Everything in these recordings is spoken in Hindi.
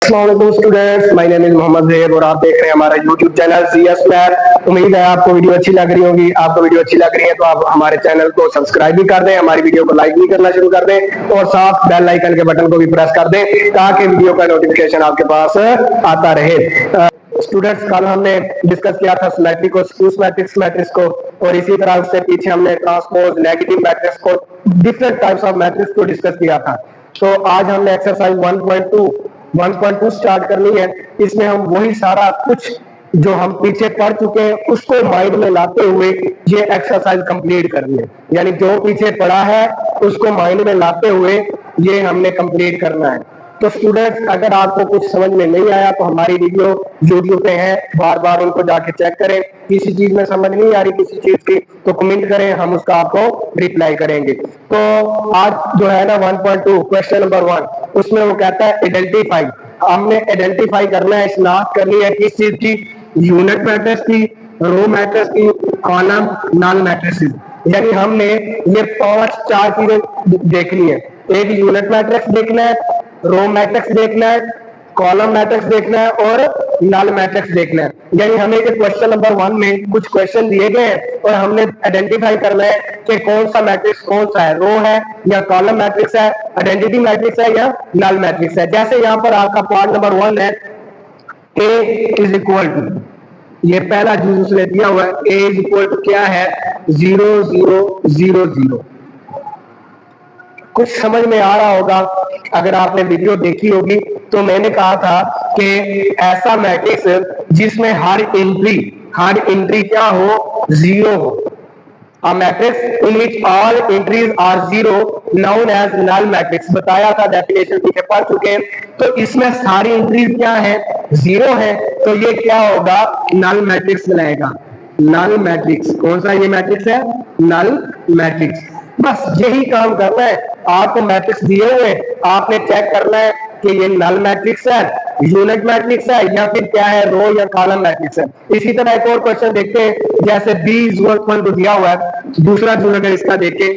Students, my name is Mohammad Zeb और आप देख रहे हैं हमारा यूट्यूब चैनल CS मैथ। उम्मीद है आपको वीडियो अच्छी लग रही होगी। आपको वीडियो अच्छी लग रही है तो आप हमारे चैनल को सब्सक्राइब भी कर दें, हमारी वीडियो को लाइक भी करना शुरू कर दें और साथ बेल आइकन के बटन को भी प्रेस कर दें ताकि वीडियो का नोटिफिकेशन आपके पास आता रहे। स्टूडेंट्स, कल हमने डिस्कस किया था सिमेट्रिक और स्क्यू मैट्रिक्स को और इसी तरह उससे पीछे हमने ट्रांसपोज, नेगेटिव मैट्रिक्स को, डिफरेंट टाइप्स ऑफ मैट्रिक्स को डिस्कस किया था। तो आज हमने एक्सरसाइज 1.2 स्टार्ट करनी है। इसमें हम वही सारा कुछ जो हम पीछे पढ़ चुके हैं उसको माइंड में लाते हुए ये एक्सरसाइज कंप्लीट करनी है। यानी जो पीछे पढ़ा है उसको माइंड में लाते हुए ये हमने कंप्लीट करना है। तो स्टूडेंट्स, अगर आपको कुछ समझ में नहीं आया तो हमारी वीडियो यूट्यूब पे है, बार बार उनको जाके चेक करें। किसी चीज में समझ नहीं आ रही किसी चीज की तो कमेंट करें, हम उसका आपको रिप्लाई करेंगे। तो आज जो है ना 1.2 क्वेश्चन नंबर 1, उसमें वो कहता है आइडेंटिफाई। हमने आइडेंटिफाई करना है, शिनाख्त करनी है किस चीज की, यूनिट मैट्रिक्स की, रो मैट्रिक्स की, कॉलम नल मैट्रिक्स। यानी हमने ये 4 चीजें देखनी है। एक यूनिट मैट्रिक्स देखना है, रो मैट्रिक्स देखना है, कॉलम मैट्रिक्स देखना है और नल मैट्रिक्स देखना है। यानी हमें क्वेश्चन नंबर 1 में कुछ क्वेश्चन दिए गए हैं और हमने आइडेंटिफाई करना है कि कौन सा मैट्रिक्स कौन सा है, रो है या कॉलम मैट्रिक्स है, आइडेंटिटी मैट्रिक्स है या नल मैट्रिक्स है। जैसे यहाँ पर आपका पार्ट नंबर 1 है, ए इज इक्वल टू, ये पहला चीज उसने दिया हुआ है, ए इज इक्वल टू क्या है, 0 0 0 0। कुछ समझ में आ रहा होगा अगर आपने वीडियो देखी होगी। तो मैंने कहा था कि ऐसा मैट्रिक्स जिसमें हर एंट्री क्या हो, 0 हो। A matrix in which all entries are zero known as null matrix। बताया था, डेफिनेशन पीछे पढ़ चुके हैं। तो इसमें सारी एंट्रीज क्या है, 0 है, तो ये क्या होगा, नल मैट्रिक्स बनाएगा। नल मैट्रिक्स कौन सा ये मैट्रिक्स है, नल मैट्रिक्स। बस यही काम करना है। आपको मैट्रिक्स दिए हुए, आपने चेक करना है कि ये नल मैट्रिक्स है, यूनिट मैट्रिक्स है या फिर क्या है, रो या कॉलम मैट्रिक्स है। इसी तरह एक और क्वेश्चन देखते हैं, जैसे बी इज इक्वल टू दिया हुआ है, दूसरा चीज अगर इसका देखें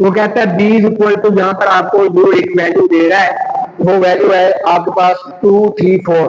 वो कहता है बी इज इक्वल टू, जहां पर आपको जो एक वैल्यू दे रहा है वो वैल्यू है आपके पास 2 3 4।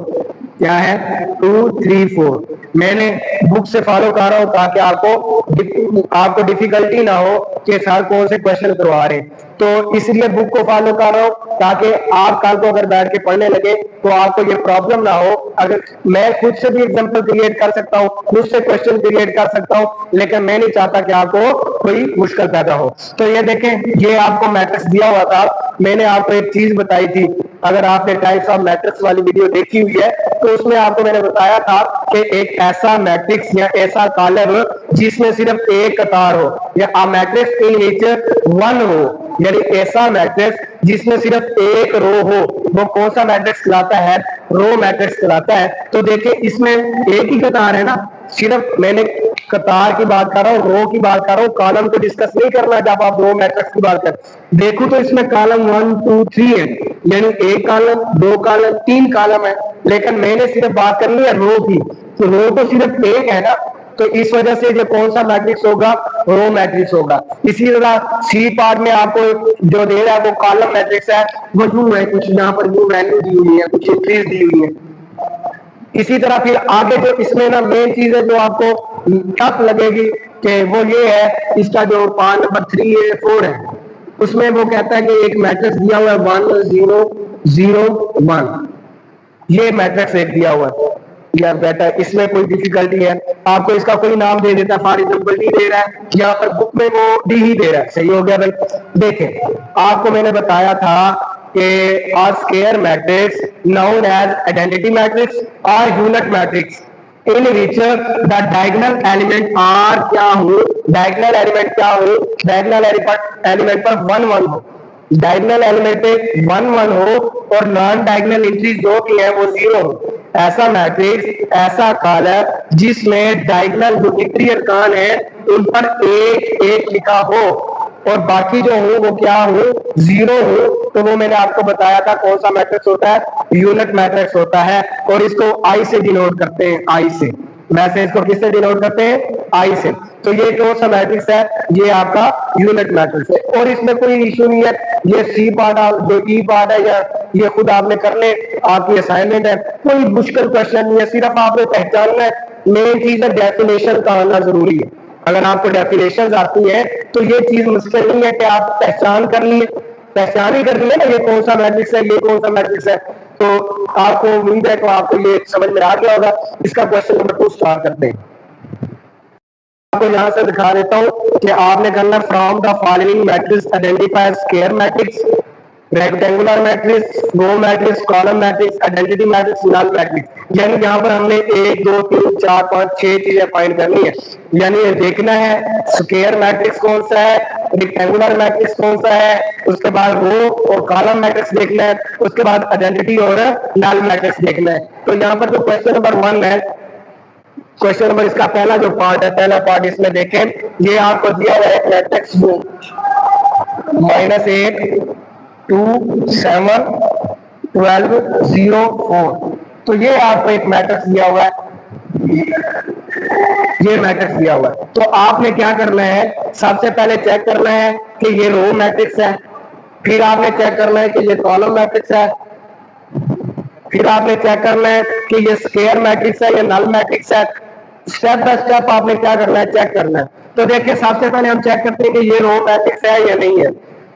क्या है, 2 3 4। मैंने बुक से फॉलो कर रहा हूँ ताकि आपको डिफिकल्टी ना हो कि सर कौन से क्वेश्चन करवा रहे हैं। तो इसलिए बुक को फॉलो कर रहा हूँ ताकि आप कल को अगर बैठ के पढ़ने लगे तो आपको ये प्रॉब्लम ना हो। अगर मैं खुद से भी एग्जांपल क्रिएट कर सकता हूँ, खुद से क्वेश्चन क्रिएट कर सकता हूँ, लेकिन मैं नहीं चाहता कि आपको कोई मुश्किल पैदा हो। तो ये देखें, ये आपको मैट्रिक्स दिया हुआ था। मैंने आपको एक चीज बताई थी, अगर आपने टाइप्स ऑफ मैट्रिक्स वाली वीडियो देखी हुई है तो उसमें आपको मैंने बताया था कि एक ऐसा मैट्रिक्स या ऐसा कॉलम जिसमें सिर्फ एक कतार हो, या मैट्रिक्स इन विच 1 हो, यानी ऐसा मैट्रिक्स जिसमें सिर्फ एक रो हो, वो कौन सा मैट्रिक्स कहलाता है, रो मैट्रिक्स कहलाता है। तो देखिए इसमें एक ही कतार है ना, सिर्फ मैंने कतार की बात कर रहा हूँ, रो की बात कर रहा हूँ, कॉलम को डिस्कस नहीं करना। जब आप रो मैट्रिक्स की बात कर देखो तो इसमें कॉलम 1 2 3 है, यानी एक कॉलम, 2 कॉलम, 3 कॉलम है, लेकिन मैंने सिर्फ बात करनी है रो की। तो रो तो सिर्फ एक है ना, तो इस वजह से जो कौन सा मैट्रिक्स होगा, रो मैट्रिक्स होगा। इसी तरह सी पार्ट में आपको जो दे रहा है वो कॉलम मैट्रिक्स है, वो यू है, कुछ यहाँ पर यू वैल्यू दी हुई है, कुछ एंट्रीज दी हुई है। इसी तरह फिर आगे जो इसमें ना मेन चीज है जो आपको टफ लगेगी कि वो ये है, इसका जो पार्ट नंबर 3 है 4 है, उसमें वो कहता है कि एक मैट्रिक्स दिया हुआ है 1 0 0 1। ये मैट्रिक्स एक दिया हुआ है यार बेटा, इसमें कोई डिफिकल्टी है, आपको इसका कोई नाम दे देता है, फॉर एग्जाम्पल डी दे रहा है, यहाँ पर बुक में वो डी ही दे रहा है। सही हो गया भाई। देखें, आपको मैंने बताया था कि a square matrix known as identity matrix or unit matrix in which the diagonal element are क्या हो, diagonal element क्या हो, diagonal element पर 1 1 हो, डायगोनल एलिमेंट पे 1 1 हो और नॉन डायगोनल एंट्री जो भी है वो 0 हो। ऐसा मैट्रिक्स, ऐसा कॉलम जिसमें डायगोनल जो विक्ट्री अरकान है उन पर 1 1 लिखा हो और बाकी जो हो वो क्या हो, 0 हो। तो वो मैंने आपको बताया था कौन सा मैट्रिक्स होता है, यूनिट मैट्रिक्स होता है। और इसको आई से डिनोट करते हैं, आई से। वैसे इसको किससे डिनोट करते हैं, आई से। तो ये कौन सा मैट्रिक्स है, ये आपका यूनिट मैट्रिक्स है और इसमें कोई इश्यू नहीं है। ये सी पार्ट जो ई पार्ट है या ये खुद आपने कर ले, आपकी असाइनमेंट है, कोई मुश्किल क्वेश्चन नहीं है, सिर्फ आपने पहचानना है। मेन चीज है डेफिनेशन का आना जरूरी है। अगर आपको डेफिनेशन आती है तो ये चीज मुश्किल नहीं है कि आप पहचान कर लिए, पहचान ही कर लिए ना ये कौन सा मैट्रिक्स है, ये कौन सा मैट्रिक्स है। तो आपको उम्मीद है तो आपको ये समझ में आ गया होगा। इसका क्वेश्चन नंबर 2 स्टार्ट करते हैं। आपको यहां से दिखा देता हूं कि आपने करना from the following matrix identify square matrix, rectangular matrix, row matrix, column matrix, identity matrix, null matrix. यानी यहाँ पर हमने 1 2 3 4 5 6 चीजें फाइंड करनी है। यानी ये देखना है स्क्वायर मैट्रिक्स कौन सा है, रेक्टेंगुलर मैट्रिक्स कौन सा है, उसके बाद रो और कॉलम मैट्रिक्स देखना है, उसके बाद आइडेंटिटी और नल मैट्रिक्स देखना है। तो यहाँ पर जो क्वेश्चन नंबर 1 है, क्वेश्चन नंबर इसका पहला जो पार्ट है, पहला पार्ट इसमें देखें, ये आपको दिया हुआ है मैट्रिक्स -8 2 7 12 0 4। तो ये आपको एक मैट्रिक्स दिया हुआ है, ये मैट्रिक्स दिया हुआ है। तो आपने क्या करना है, सबसे पहले चेक करना है कि ये रो मैट्रिक्स है, फिर आपने चेक करना है कि ये कॉलम मैट्रिक्स है, फिर आपने चेक करना है कि ये स्क्वायर मैट्रिक्स है या नल मैट्रिक्स है। स्टेप बाय स्टेप आपने क्या करना है, चेक करना है। तो देखिए सबसे पहले हम चेक करते हैं कि ये रो मैट्रिक्स है या नहीं है।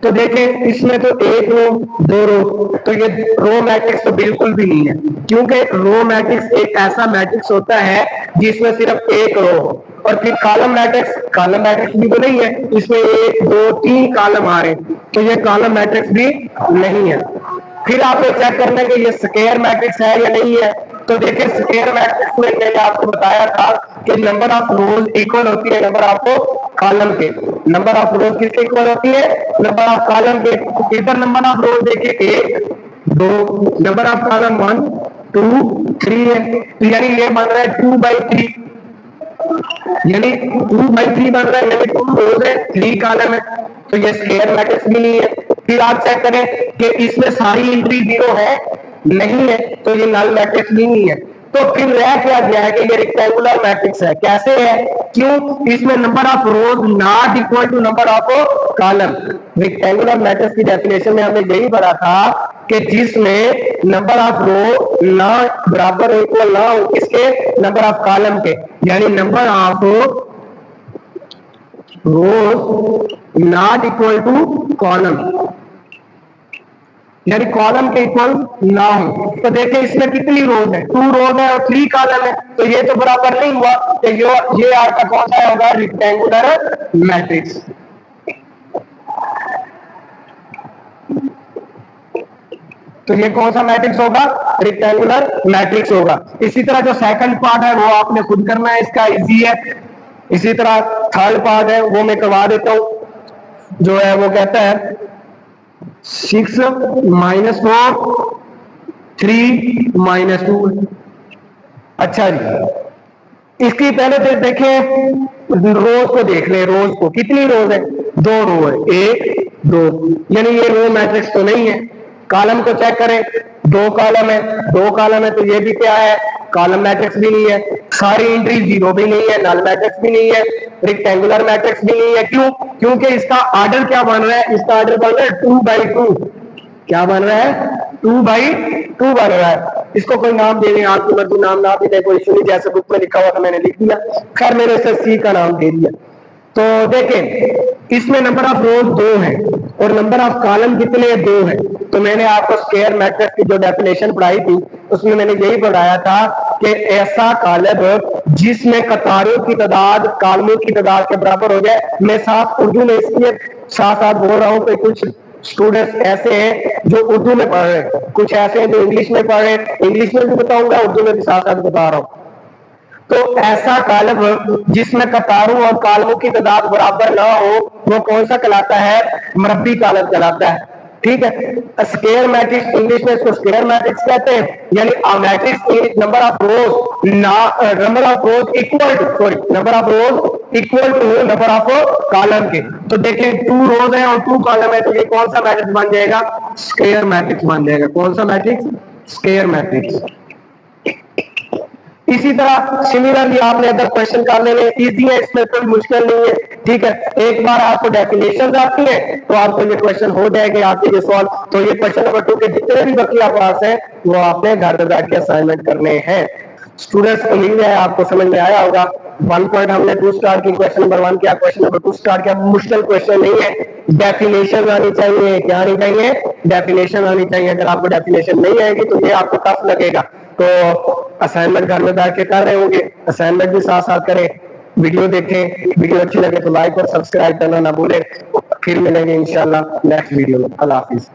तो देखें इसमें तो 1 रो 2 रो, तो ये रो मैट्रिक्स तो बिल्कुल भी नहीं है, क्योंकि रो मैट्रिक्स एक ऐसा मैट्रिक्स होता है जिसमें सिर्फ 1 रो हो। और फिर कॉलम मैट्रिक्स भी तो नहीं है, इसमें 1 2 3 कॉलम आ रहे हैं, तो ये कॉलम मैट्रिक्स भी नहीं है। फिर आपको चेक करना है कि ये स्क्वायर मैट्रिक्स है या नहीं है। तो देखिए स्क्वायर मैट्रिक्स में मैंने आपको बताया था कि नंबर ऑफ रोज इक्वल होती है नंबर ऑफ कॉलम के। नंबर ऑफ रोज किसके इक्वल होती है, नंबर ऑफ कॉलम के। इधर नंबर ऑफ रोज देखिए 1 2, नंबर ऑफ कॉलम 1 2 3 है। तो यानी ये बन रहा है 2/3, यानी 2/3 बन रहा है, यानी 2 रोज है 3 कॉलम है। तो ये स्क्वायर मैट्रिक्स भी नहीं है। फिर आप चेक करें कि इसमें सारी एंट्री 0 है, नहीं है, तो ये नल मैट्रिक्स भी नहीं है। तो फिर रह क्या गया है कि ये रेक्टेंगुलर मैट्रिक्स है। कैसे है, क्यों, इसमें number of rows not equal to number of column. Rectangular matrix की डेफिनेशन में हमने यही पढ़ा था कि जिसमें नंबर ऑफ रो ना बराबर इक्वल ना हो किसके, नंबर ऑफ कॉलम के। यानी number of rows not equal to column, यानी कॉलम के इक्वल ना हो। तो देखिए इसमें कितनी रोज है, 2 रोज है और 3 कॉलम है, तो ये तो बराबर नहीं हुआ। तो ये आपका कौन सा होगा, रेक्टेंगुलर मैट्रिक्स। तो ये कौन सा मैट्रिक्स होगा, रेक्टेंगुलर मैट्रिक्स होगा। इसी तरह जो सेकंड पार्ट है वो आपने खुद करना है, इसका इजी है। इसी तरह थर्ड पार्ट है वो मैं करवा देता हूं, जो है वो कहता है 6 - 4 3 - 2। अच्छा जी, इसकी पहले तो देखें रोज को, देख ले रोज को, कितनी रोज है, 2 रो है, 1 2, यानी ये रो मैट्रिक्स तो नहीं है। कॉलम को चेक करें, 2 कॉलम है, 2 कॉलम है, तो ये भी क्या है, कॉलम मैट्रिक्स भी नहीं है। सारी एंट्री 0 भी नहीं है, नल मैट्रिक्स भी नहीं है, रेक्टेंगुलर मैट्रिक्स भी नहीं है। क्यों, क्योंकि इसका ऑर्डर क्या बन रहा है, इसका ऑर्डर बन रहा है 2/2। क्या बन रहा है, 2/2 बन रहा है। इसको कोई नाम दे दें, आपकी मर्जी, नाम ना भी दे, कोई इशू नहीं, जैसे बुक में लिखा हुआ था मैंने लिख दिया, खैर मैंने इसे सी का नाम दे दिया। तो देखें इसमें नंबर ऑफ रोज 2 है और नंबर ऑफ कॉलम कितने, 2 है। तो मैंने आपको स्क्वायर मैट्रिक्स की जो डेफिनेशन पढ़ाई थी उसमें मैंने यही पढ़ाया था कि ऐसा कॉलम जिसमें कतारों की तादाद कॉलमों की तादाद के बराबर हो जाए। मैं साफ उर्दू में इसलिए साथ साथ बोल रहा हूँ कि कुछ स्टूडेंट्स ऐसे हैं जो उर्दू में पढ़ रहे हैं, कुछ ऐसे हैं जो इंग्लिश में पढ़ रहे हैं, इंग्लिश में भी बताऊंगा, उर्दू में भी साथ साथ बता रहा हूँ। तो ऐसा कॉलम जिसमें कतारों और कॉलमों की तादाद बराबर ना हो वो कौन सा कहलाता है, मरबी कॉलम कहलाता है। ठीक है, स्क्वायर मैट्रिक्स इंग्लिश में इसको स्क्वायर मैट्रिक्स कहते हैं, यानी matrix number of rows number of rows equal to, sorry, number of rows equal to number of column के। तो देखिए 2 रोज है और 2 कॉलम है, तो ये कौन सा मैट्रिक्स बन जाएगा, स्क्वायर मैट्रिक्स बन जाएगा। कौन सा मैट्रिक्स, स्क्वायर मैट्रिक्स। इसी तरह सिमिलरली आपने अगर क्वेश्चन कर लेने, इजी है, इसमें कोई मुश्किल नहीं है, ठीक है। एक बार आपको डेफिनेशन आती है तो आपको ये क्वेश्चन हो जाएंगे, आपके ये सॉल्व। तो ये क्वेश्चन नंबर 2 के जितने भी बकिया पास है वो आपने घर पे बैठ के असाइनमेंट करने हैं। स्टूडेंट्स, उम्मीद है आपको समझ में आया होगा। 1 पॉइंट हमने 2 स्टार की, क्वेश्चन नंबर 1 किया, क्वेश्चन नंबर 2 स्टार किया। मुश्किल क्वेश्चन नहीं है, डेफिनेशन आनी चाहिए। क्या आनी चाहिए? डेफिनेशन आनी चाहिए। अगर आपको डेफिनेशन नहीं आएगी तो ये आपको टफ लगेगा। तो असाइनमेंट घर में बैठ के कर रहे होंगे, असाइनमेंट भी साथ साथ करें, वीडियो देखें। वीडियो अच्छी लगे तो लाइक और सब्सक्राइब करना ना भूलें। फिर मिलेंगे इंशाल्लाह नेक्स्ट वीडियो में। अल्लाह हाफिज।